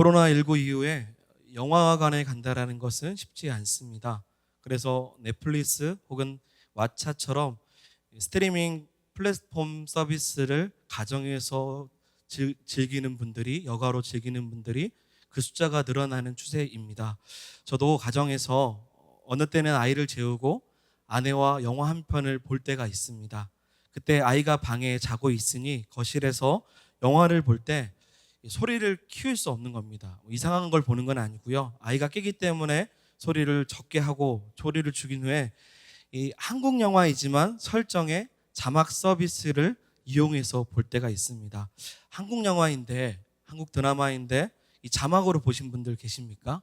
코로나19 이후에 영화관에 간다라는 것은 쉽지 않습니다. 그래서 넷플릭스 혹은 왓챠처럼 스트리밍 플랫폼 서비스를 가정에서 즐기는 분들이, 여가로 즐기는 분들이 그 숫자가 늘어나는 추세입니다. 저도 가정에서 어느 때는 아이를 재우고 아내와 영화 한 편을 볼 때가 있습니다. 그때 아이가 방에 자고 있으니 거실에서 영화를 볼 때 소리를 키울 수 없는 겁니다. 이상한 걸 보는 건 아니고요. 아이가 깨기 때문에 소리를 적게 하고 소리를 죽인 후에 이 한국 영화이지만 설정에 자막 서비스를 이용해서 볼 때가 있습니다. 한국 영화인데, 한국 드라마인데 이 자막으로 보신 분들 계십니까?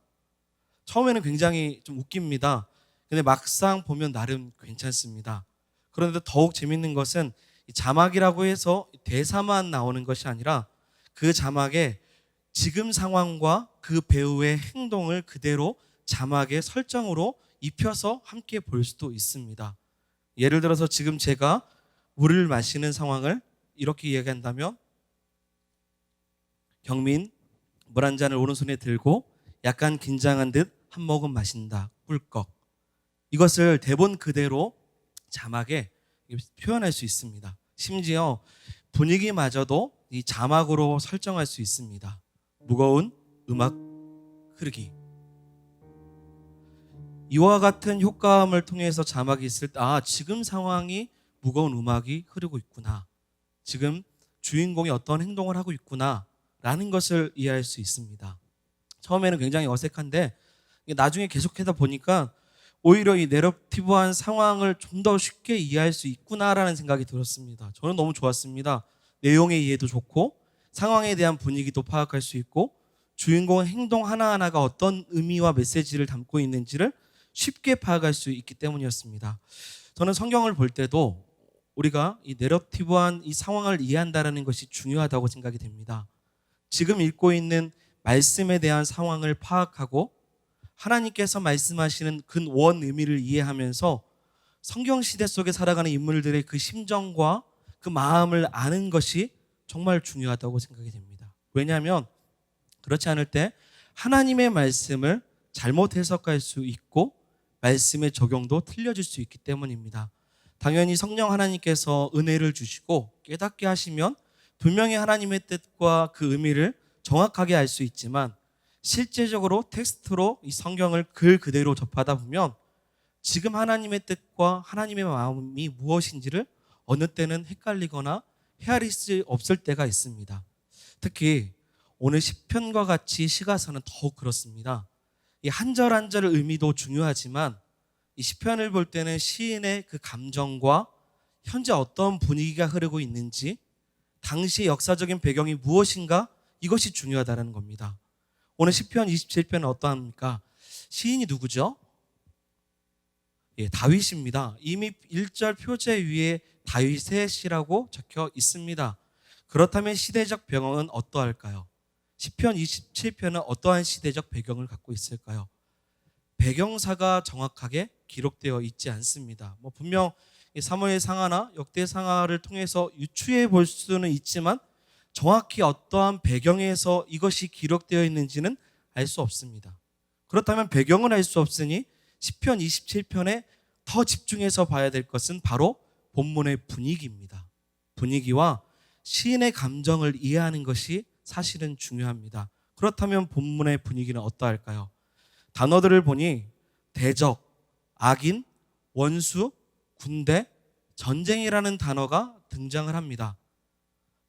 처음에는 굉장히 좀 웃깁니다. 근데 막상 보면 나름 괜찮습니다. 그런데 더욱 재밌는 것은 이 자막이라고 해서 대사만 나오는 것이 아니라 그 자막에 지금 상황과 그 배우의 행동을 그대로 자막의 설정으로 입혀서 함께 볼 수도 있습니다. 예를 들어서 지금 제가 물을 마시는 상황을 이렇게 이야기한다면, 경민, 물 한 잔을 오른손에 들고 약간 긴장한 듯 한 모금 마신다. 꿀꺽. 이것을 대본 그대로 자막에 표현할 수 있습니다. 심지어 분위기마저도 이 자막으로 설정할 수 있습니다. 무거운 음악 흐르기. 이와 같은 효과음을 통해서 자막이 있을 때, 지금 상황이 무거운 음악이 흐르고 있구나. 지금 주인공이 어떤 행동을 하고 있구나. 라는 것을 이해할 수 있습니다. 처음에는 굉장히 어색한데 나중에 계속하다 보니까 오히려 이 내러티브한 상황을 좀 더 쉽게 이해할 수 있구나라는 생각이 들었습니다. 저는 너무 좋았습니다. 내용의 이해도 좋고 상황에 대한 분위기도 파악할 수 있고 주인공의 행동 하나하나가 어떤 의미와 메시지를 담고 있는지를 쉽게 파악할 수 있기 때문이었습니다. 저는 성경을 볼 때도 우리가 이 내러티브한 이 상황을 이해한다는 것이 중요하다고 생각이 됩니다. 지금 읽고 있는 말씀에 대한 상황을 파악하고 하나님께서 말씀하시는 근원 의미를 이해하면서 성경 시대 속에 살아가는 인물들의 그 심정과 그 마음을 아는 것이 정말 중요하다고 생각이 됩니다. 왜냐하면 그렇지 않을 때 하나님의 말씀을 잘못 해석할 수 있고 말씀의 적용도 틀려질 수 있기 때문입니다. 당연히 성령 하나님께서 은혜를 주시고 깨닫게 하시면 분명히 하나님의 뜻과 그 의미를 정확하게 알 수 있지만 실제적으로 텍스트로 이 성경을 글 그대로 접하다 보면 지금 하나님의 뜻과 하나님의 마음이 무엇인지를 어느 때는 헷갈리거나 헤아릴 수 없을 때가 있습니다. 특히 오늘 시편과 같이 시가서는 더욱 그렇습니다. 이 한 절 한 절의 의미도 중요하지만 이 시편을 볼 때는 시인의 그 감정과 현재 어떤 분위기가 흐르고 있는지 당시의 역사적인 배경이 무엇인가 이것이 중요하다는 겁니다. 오늘 시편 27편은 어떠합니까? 시인이 누구죠? 다윗입니다. 이미 1절 표제 위에 다윗의 시라고 적혀 있습니다. 그렇다면 시대적 배경은 어떠할까요? 시편 27편은 어떠한 시대적 배경을 갖고 있을까요? 배경사가 정확하게 기록되어 있지 않습니다. 분명 사무엘 상하나 역대 상하를 통해서 유추해 볼 수는 있지만 정확히 어떠한 배경에서 이것이 기록되어 있는지는 알 수 없습니다. 그렇다면 배경을 알 수 없으니 시편 27편에 더 집중해서 봐야 될 것은 바로 본문의 분위기입니다. 분위기와 시인의 감정을 이해하는 것이 사실은 중요합니다. 그렇다면 본문의 분위기는 어떠할까요? 단어들을 보니 대적, 악인, 원수, 군대, 전쟁이라는 단어가 등장을 합니다.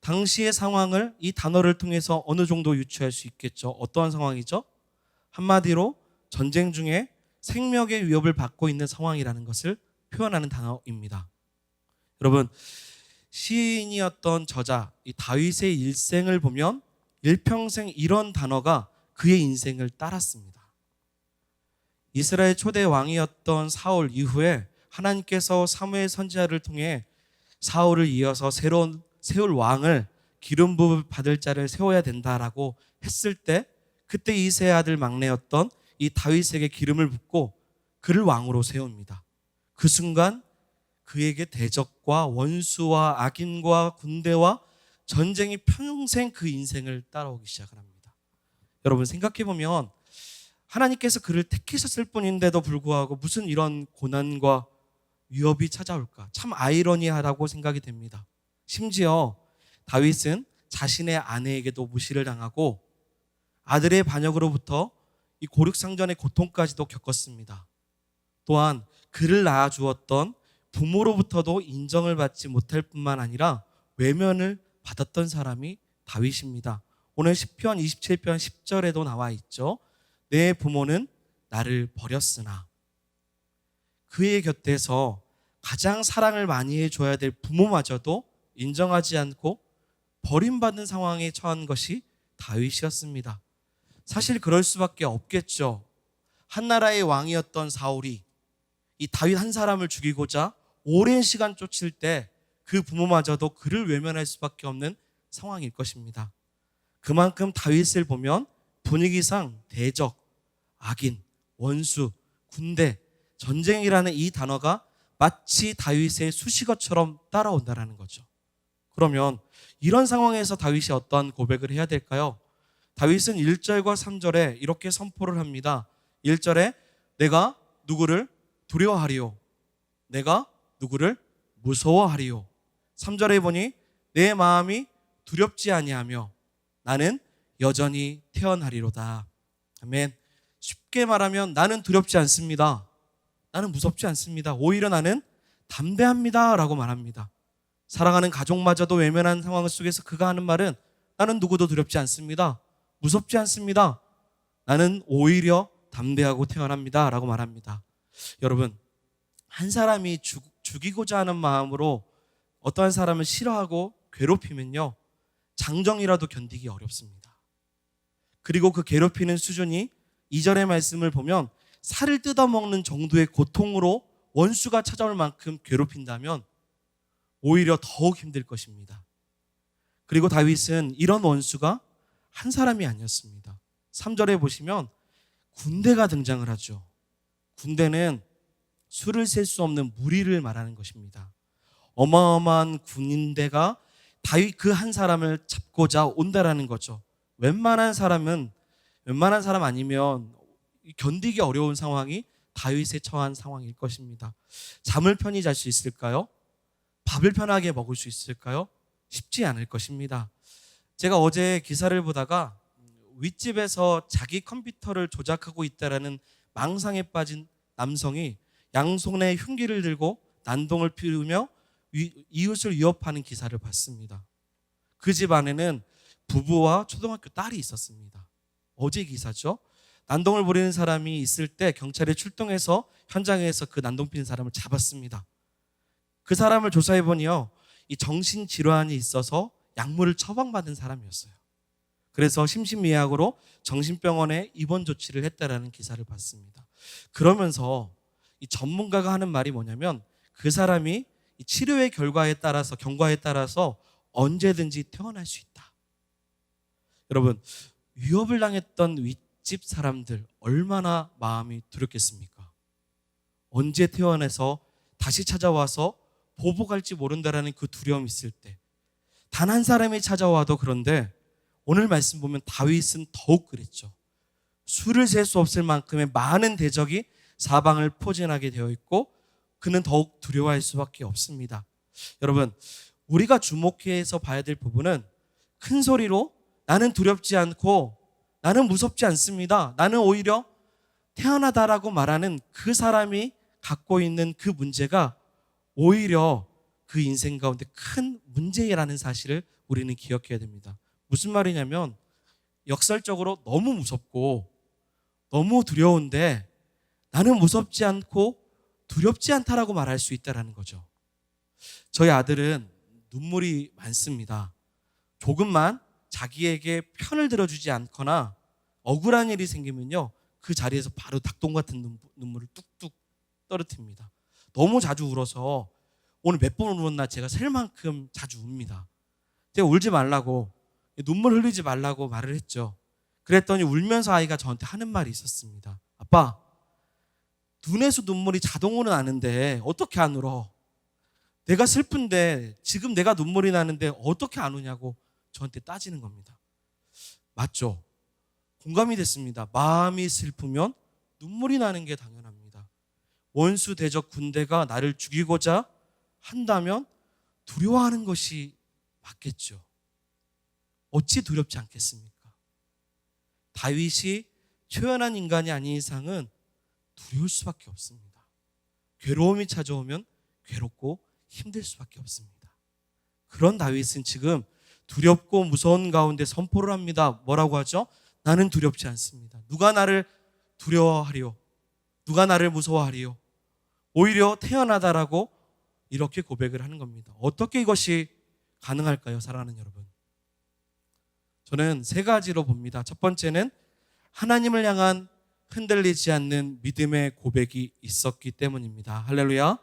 당시의 상황을 이 단어를 통해서 어느 정도 유추할 수 있겠죠. 어떠한 상황이죠? 한마디로 전쟁 중에 생명의 위협을 받고 있는 상황이라는 것을 표현하는 단어입니다. 여러분, 시인이었던 저자 이 다윗의 일생을 보면 일평생 이런 단어가 그의 인생을 따랐습니다. 이스라엘 초대 왕이었던 사울 이후에 하나님께서 사무엘 선지자를 통해 사울을 이어서 새로운 세울 왕을 기름 부음 받을 자를 세워야 된다라고 했을 때 그때 이새의 아들 막내였던 이 다윗에게 기름을 붓고 그를 왕으로 세웁니다. 그 순간 그에게 대적과 원수와 악인과 군대와 전쟁이 평생 그 인생을 따라오기 시작을 합니다. 여러분 생각해 보면 하나님께서 그를 택하셨을 뿐인데도 불구하고 무슨 이런 고난과 위협이 찾아올까? 참 아이러니하다고 생각이 됩니다. 심지어 다윗은 자신의 아내에게도 무시를 당하고 아들의 반역으로부터 이 고륙상전의 고통까지도 겪었습니다. 또한 그를 낳아주었던 부모로부터도 인정을 받지 못할 뿐만 아니라 외면을 받았던 사람이 다윗입니다. 오늘 시편 27편 10절에도 나와 있죠. 내 부모는 나를 버렸으나. 그의 곁에서 가장 사랑을 많이 해줘야 될 부모마저도 인정하지 않고 버림받는 상황에 처한 것이 다윗이었습니다. 사실 그럴 수밖에 없겠죠. 한 나라의 왕이었던 사울이 이 다윗 한 사람을 죽이고자 오랜 시간 쫓을 때 그 부모마저도 그를 외면할 수밖에 없는 상황일 것입니다. 그만큼 다윗을 보면 분위기상 대적, 악인, 원수, 군대, 전쟁이라는 이 단어가 마치 다윗의 수식어처럼 따라온다는 거죠. 그러면 이런 상황에서 다윗이 어떤 고백을 해야 될까요? 다윗은 1절과 3절에 이렇게 선포를 합니다. 1절에 내가 누구를 두려워하리요? 내가 누구를 무서워하리요? 3절에 보니 내 마음이 두렵지 아니하며 나는 여전히 태어나리로다. 아멘. 쉽게 말하면 나는 두렵지 않습니다. 나는 무섭지 않습니다. 오히려 나는 담대합니다 라고 말합니다. 사랑하는 가족마저도 외면한 상황 속에서 그가 하는 말은 나는 누구도 두렵지 않습니다. 무섭지 않습니다. 나는 오히려 담대하고 태어납니다 라고 말합니다. 여러분, 한 사람이 죽이고자 하는 마음으로 어떠한 사람을 싫어하고 괴롭히면요, 장정이라도 견디기 어렵습니다. 그리고 그 괴롭히는 수준이 2절의 말씀을 보면 살을 뜯어먹는 정도의 고통으로 원수가 찾아올 만큼 괴롭힌다면 오히려 더욱 힘들 것입니다. 그리고 다윗은 이런 원수가 한 사람이 아니었습니다. 3절에 보시면 군대가 등장을 하죠. 군대는 수를 셀 수 없는 무리를 말하는 것입니다. 어마어마한 군대가 다윗 그 한 사람을 잡고자 온다라는 거죠. 웬만한 사람 아니면 견디기 어려운 상황이 다윗에 처한 상황일 것입니다. 잠을 편히 잘 수 있을까요? 밥을 편하게 먹을 수 있을까요? 쉽지 않을 것입니다. 제가 어제 기사를 보다가 윗집에서 자기 컴퓨터를 조작하고 있다라는 망상에 빠진 남성이 양손에 흉기를 들고 난동을 피우며 이웃을 위협하는 기사를 봤습니다. 그 집 안에는 부부와 초등학교 딸이 있었습니다. 어제 기사죠. 난동을 부리는 사람이 있을 때 경찰이 출동해서 현장에서 그 난동 피는 사람을 잡았습니다. 그 사람을 조사해보니요, 이 정신질환이 있어서 약물을 처방받은 사람이었어요. 그래서 심신미약으로 정신병원에 입원 조치를 했다라는 기사를 봤습니다. 그러면서 이 전문가가 하는 말이 뭐냐면 그 사람이 이 치료의 결과에 따라서 경과에 따라서 언제든지 태어날 수 있다. 여러분, 위협을 당했던 윗집 사람들 얼마나 마음이 두렵겠습니까? 언제 태어나서 다시 찾아와서 보복할지 모른다라는 그 두려움이 있을 때 단 한 사람이 찾아와도 그런데 오늘 말씀 보면 다윗은 더욱 그랬죠. 수를 셀 수 없을 만큼의 많은 대적이 사방을 포진하게 되어 있고 그는 더욱 두려워할 수밖에 없습니다. 여러분, 우리가 주목해서 봐야 될 부분은 큰 소리로 나는 두렵지 않고 나는 무섭지 않습니다. 나는 오히려 태어나다라고 말하는 그 사람이 갖고 있는 그 문제가 오히려 그 인생 가운데 큰 문제라는 사실을 우리는 기억해야 됩니다. 무슨 말이냐면 역설적으로 너무 무섭고 너무 두려운데 나는 무섭지 않고 두렵지 않다라고 말할 수 있다는 거죠. 저희 아들은 눈물이 많습니다. 조금만 자기에게 편을 들어주지 않거나 억울한 일이 생기면요, 그 자리에서 바로 닭똥 같은 눈물을 뚝뚝 떨어뜨립니다. 너무 자주 울어서 오늘 몇 번 울었나 제가 셀 만큼 자주 웁니다. 제가 울지 말라고, 눈물 흘리지 말라고 말을 했죠. 그랬더니 울면서 아이가 저한테 하는 말이 있었습니다. 아빠, 눈에서 눈물이 자동으로 나는데 어떻게 안 울어? 내가 슬픈데 지금 내가 눈물이 나는데 어떻게 안 우냐고 저한테 따지는 겁니다. 맞죠? 공감이 됐습니다. 마음이 슬프면 눈물이 나는 게 당연합니다. 원수 대적 군대가 나를 죽이고자 한다면 두려워하는 것이 맞겠죠. 어찌 두렵지 않겠습니까? 다윗이 초연한 인간이 아닌 이상은 두려울 수밖에 없습니다. 괴로움이 찾아오면 괴롭고 힘들 수밖에 없습니다. 그런 다윗은 지금 두렵고 무서운 가운데 선포를 합니다. 뭐라고 하죠? 나는 두렵지 않습니다. 누가 나를 두려워하리요? 누가 나를 무서워하리요? 오히려 태어나다라고 이렇게 고백을 하는 겁니다. 어떻게 이것이 가능할까요? 사랑하는 여러분, 저는 세 가지로 봅니다. 첫 번째는 하나님을 향한 흔들리지 않는 믿음의 고백이 있었기 때문입니다. 할렐루야.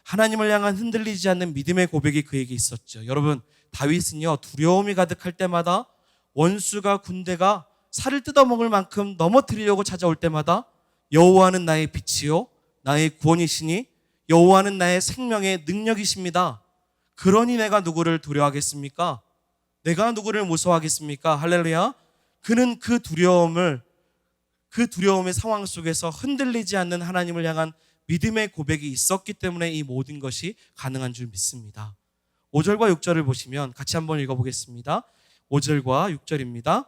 하나님을 향한 흔들리지 않는 믿음의 고백이 그에게 있었죠. 여러분, 다윗은요, 두려움이 가득할 때마다, 원수가 군대가 살을 뜯어먹을 만큼 넘어뜨리려고 찾아올 때마다 여호와는 나의 빛이요 나의 구원이시니 여호와는 나의 생명의 능력이십니다. 그러니 내가 누구를 두려워하겠습니까? 내가 누구를 무서워하겠습니까? 할렐루야. 그는 그 두려움의 상황 속에서 흔들리지 않는 하나님을 향한 믿음의 고백이 있었기 때문에 이 모든 것이 가능한 줄 믿습니다. 5절과 6절을 보시면 같이 한번 읽어보겠습니다. 5절과 6절입니다.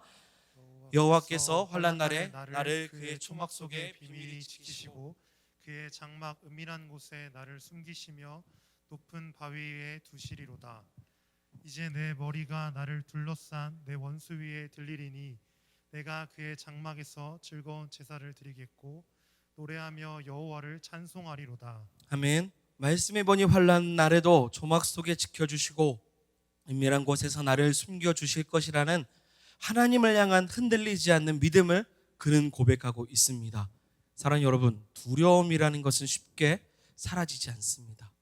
여호와께서 환난 날에 나를 그의 초막 속에 비밀히 지키시고 그의 장막 은밀한 곳에 나를 숨기시며 높은 바위 위에 두시리로다. 이제 내 머리가 나를 둘러싼 내 원수 위에 들리리니 내가 그의 장막에서 즐거운 제사를 드리겠고 노래하며 여호와를 찬송하리로다. 아멘. 말씀해 보니 환난 날에도 조막 속에 지켜주시고 은밀한 곳에서 나를 숨겨주실 것이라는 하나님을 향한 흔들리지 않는 믿음을 그는 고백하고 있습니다. 사랑하는 여러분, 두려움이라는 것은 쉽게 사라지지 않습니다.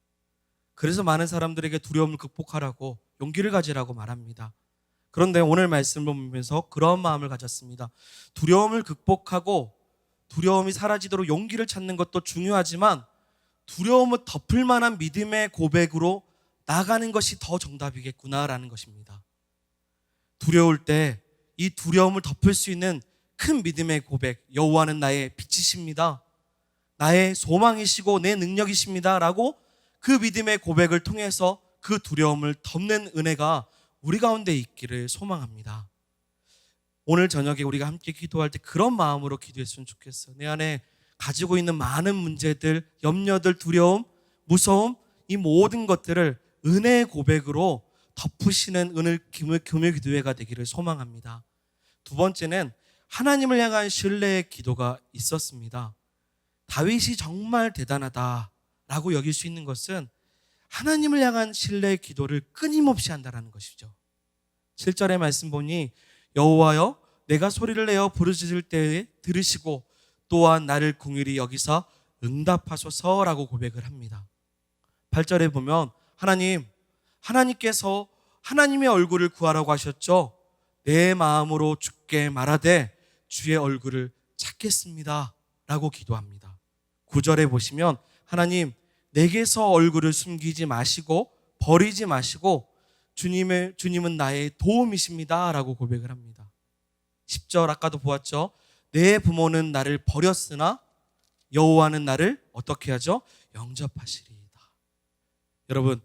그래서 많은 사람들에게 두려움을 극복하라고, 용기를 가지라고 말합니다. 그런데 오늘 말씀을 보면서 그런 마음을 가졌습니다. 두려움을 극복하고 두려움이 사라지도록 용기를 찾는 것도 중요하지만 두려움을 덮을 만한 믿음의 고백으로 나가는 것이 더 정답이겠구나라는 것입니다. 두려울 때 이 두려움을 덮을 수 있는 큰 믿음의 고백, 여호와는 나의 빛이십니다, 나의 소망이시고 내 능력이십니다 라고 그 믿음의 고백을 통해서 그 두려움을 덮는 은혜가 우리 가운데 있기를 소망합니다. 오늘 저녁에 우리가 함께 기도할 때 그런 마음으로 기도했으면 좋겠어요. 내 안에 가지고 있는 많은 문제들, 염려들, 두려움, 무서움, 이 모든 것들을 은혜의 고백으로 덮으시는 금요 기도회가 되기를 소망합니다. 두 번째는 하나님을 향한 신뢰의 기도가 있었습니다. 다윗이 정말 대단하다라고 여길 수 있는 것은 하나님을 향한 신뢰의 기도를 끊임없이 한다는 것이죠. 7절의 말씀 보니 여호와여 내가 소리를 내어 부르짖을 때에 들으시고 또한 나를 긍휼히 여기사 응답하소서라고 고백을 합니다. 8절에 보면 하나님께서 하나님의 얼굴을 구하라고 하셨죠. 내 마음으로 주께 말하되 주의 얼굴을 찾겠습니다 라고 기도합니다. 9절에 보시면 하나님 내게서 얼굴을 숨기지 마시고 버리지 마시고 주님은 나의 도움이십니다 라고 고백을 합니다. 10절 아까도 보았죠. 내 부모는 나를 버렸으나 여호와는 나를 어떻게 하죠? 영접하시리이다. 여러분,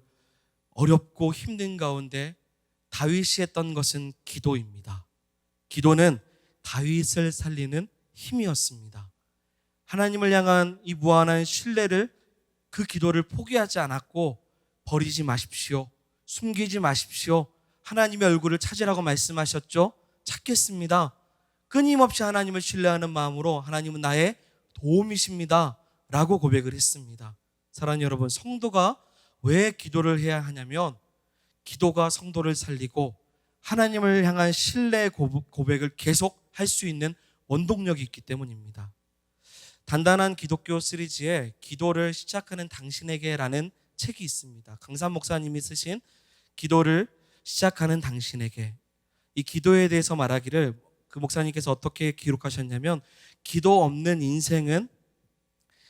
어렵고 힘든 가운데 다윗이 했던 것은 기도입니다. 기도는 다윗을 살리는 힘이었습니다. 하나님을 향한 이 무한한 신뢰를, 그 기도를 포기하지 않았고 버리지 마십시오, 숨기지 마십시오, 하나님의 얼굴을 찾으라고 말씀하셨죠. 찾겠습니다. 끊임없이 하나님을 신뢰하는 마음으로 하나님은 나의 도움이십니다 라고 고백을 했습니다. 사랑하는 여러분, 성도가 왜 기도를 해야 하냐면 기도가 성도를 살리고 하나님을 향한 신뢰의 고백을 계속 할 수 있는 원동력이 있기 때문입니다. 단단한 기독교 시리즈에 기도를 시작하는 당신에게라는 책이 있습니다. 강산 목사님이 쓰신 기도를 시작하는 당신에게, 이 기도에 대해서 말하기를 그 목사님께서 어떻게 기록하셨냐면 기도 없는 인생은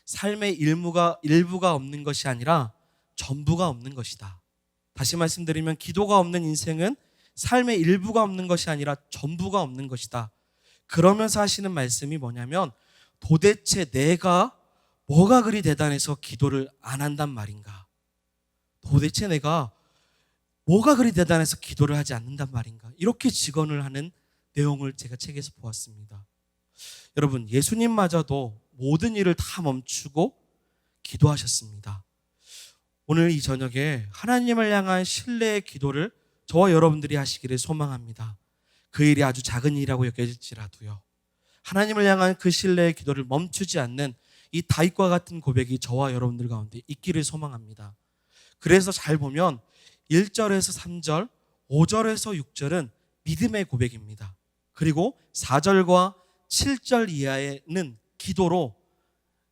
삶의 일부가 없는 것이 아니라 전부가 없는 것이다. 다시 말씀드리면 기도가 없는 인생은 삶의 일부가 없는 것이 아니라 전부가 없는 것이다. 그러면서 하시는 말씀이 뭐냐면 도대체 내가 뭐가 그리 대단해서 기도를 안 한단 말인가? 도대체 내가 뭐가 그리 대단해서 기도를 하지 않는단 말인가? 이렇게 직언을 하는 내용을 제가 책에서 보았습니다. 여러분, 예수님마저도 모든 일을 다 멈추고 기도하셨습니다. 오늘 이 저녁에 하나님을 향한 신뢰의 기도를 저와 여러분들이 하시기를 소망합니다. 그 일이 아주 작은 일이라고 여겨질지라도요. 하나님을 향한 그 신뢰의 기도를 멈추지 않는 이 다윗과 같은 고백이 저와 여러분들 가운데 있기를 소망합니다. 그래서 잘 보면 1절에서 3절, 5절에서 6절은 믿음의 고백입니다. 그리고 4절과 7절 이하에는 기도로,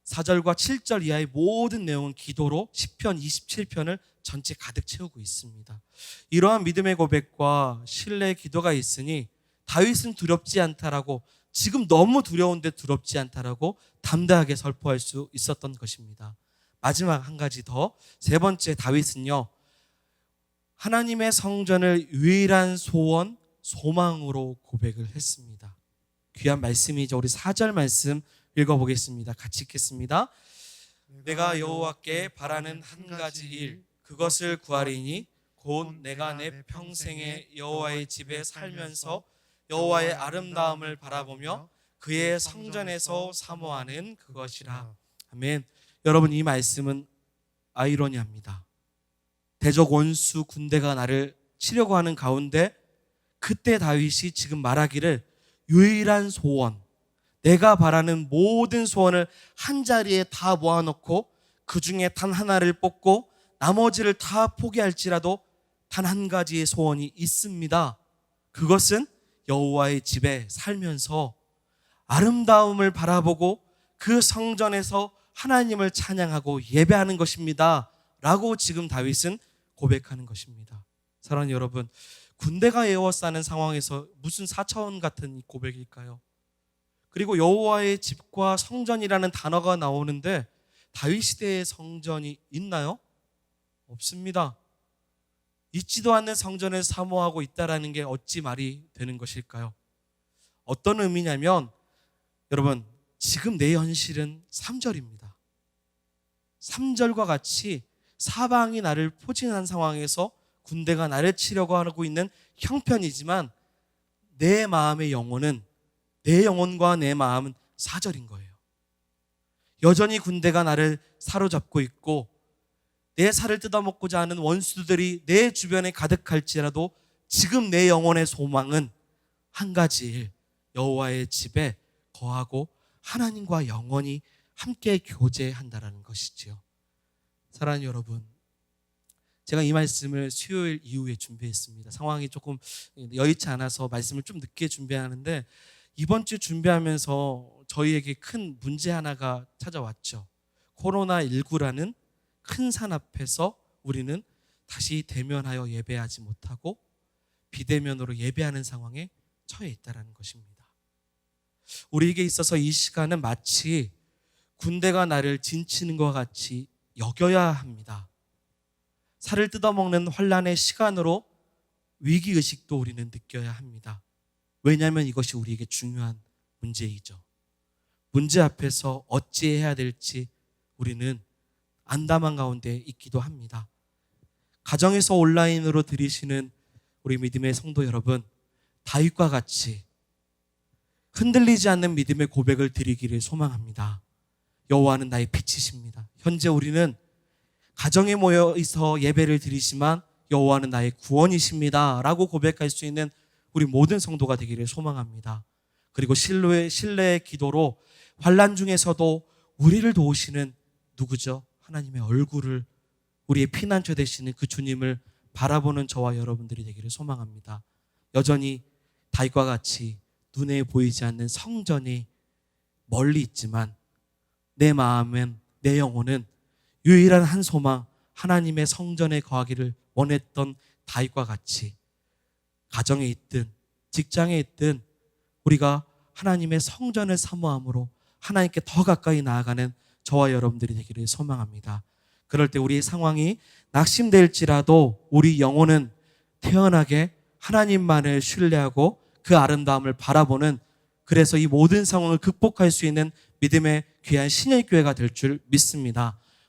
4절과 7절 이하의 모든 내용은 기도로 시편 27편을 전체 가득 채우고 있습니다. 이러한 믿음의 고백과 신뢰의 기도가 있으니 다윗은 두렵지 않다라고, 지금 너무 두려운데 두렵지 않다라고 담대하게 선포할 수 있었던 것입니다. 마지막 한 가지 더, 세 번째, 다윗은요, 하나님의 성전을 유일한 소원, 소망으로 고백을 했습니다. 귀한 말씀이죠. 우리 4절 말씀 읽어보겠습니다. 같이 읽겠습니다. 내가 여호와께 바라는 한 가지 일, 그것을 구하리니 곧 내가 내 평생에 여호와의 집에 살면서 여호와의 아름다움을 바라보며 그의 성전에서 사모하는 그것이라. 아멘. 여러분, 이 말씀은 아이러니합니다. 대적 원수 군대가 나를 치려고 하는 가운데 그때 다윗이 지금 말하기를 유일한 소원, 내가 바라는 모든 소원을 한자리에 다 모아놓고 그 중에 단 하나를 뽑고 나머지를 다 포기할지라도 단 한 가지의 소원이 있습니다. 그것은 여호와의 집에 살면서 아름다움을 바라보고 그 성전에서 하나님을 찬양하고 예배하는 것입니다 라고 지금 다윗은 고백하는 것입니다. 사랑하는 여러분, 군대가 에워싸는 상황에서 무슨 4차원 같은 고백일까요? 그리고 여호와의 집과 성전이라는 단어가 나오는데 다윗 시대의 성전이 있나요? 없습니다. 있지도 않는 성전을 사모하고 있다라는 게 어찌 말이 되는 것일까요? 어떤 의미냐면, 여러분, 지금 내 현실은 3절입니다. 3절과 같이 사방이 나를 포진한 상황에서 군대가 나를 치려고 하고 있는 형편이지만 내 마음의 영혼은, 내 영혼과 내 마음은 4절인 거예요. 여전히 군대가 나를 사로잡고 있고 내 살을 뜯어먹고자 하는 원수들이 내 주변에 가득할지라도 지금 내 영혼의 소망은 한 가지 일, 여호와의 집에 거하고 하나님과 영원히 함께 교제한다라는 것이지요. 사랑하는 여러분, 제가 이 말씀을 수요일 이후에 준비했습니다. 상황이 조금 여의치 않아서 말씀을 좀 늦게 준비하는데 이번 주 준비하면서 저희에게 큰 문제 하나가 찾아왔죠. 코로나19라는 큰 산 앞에서 우리는 다시 대면하여 예배하지 못하고 비대면으로 예배하는 상황에 처해 있다는 것입니다. 우리에게 있어서 이 시간은 마치 군대가 나를 진치는 것 같이 여겨야 합니다. 살을 뜯어먹는 환난의 시간으로 위기의식도 우리는 느껴야 합니다. 왜냐하면 이것이 우리에게 중요한 문제이죠. 문제 앞에서 어찌해야 될지 우리는 안담한 가운데 있기도 합니다. 가정에서 온라인으로 들으시는 우리 믿음의 성도 여러분, 다윗과 같이 흔들리지 않는 믿음의 고백을 드리기를 소망합니다. 여호와는 나의 빛이십니다. 현재 우리는 가정에 모여 있어 예배를 드리지만 여호와는 나의 구원이십니다 라고 고백할 수 있는 우리 모든 성도가 되기를 소망합니다. 그리고 신뢰의 기도로 환난 중에서도 우리를 도우시는 누구죠? 하나님의 얼굴을, 우리의 피난처 되시는 그 주님을 바라보는 저와 여러분들이 되기를 소망합니다. 여전히 다윗과 같이 눈에 보이지 않는 성전이 멀리 있지만 내 마음은, 내 영혼은 유일한 한 소망, 하나님의 성전에 거하기를 원했던 다윗과 같이 가정에 있든 직장에 있든 우리가 하나님의 성전을 사모함으로 하나님께 더 가까이 나아가는 저와 여러분들이 되기를 소망합니다. 그럴 때 우리의 상황이 낙심될지라도 우리 영혼은 태연하게 하나님만을 신뢰하고 그 아름다움을 바라보는 그래서 이 모든 상황을 극복할 수 있는 믿음의 귀한 신의 교회가 될 줄 믿습니다.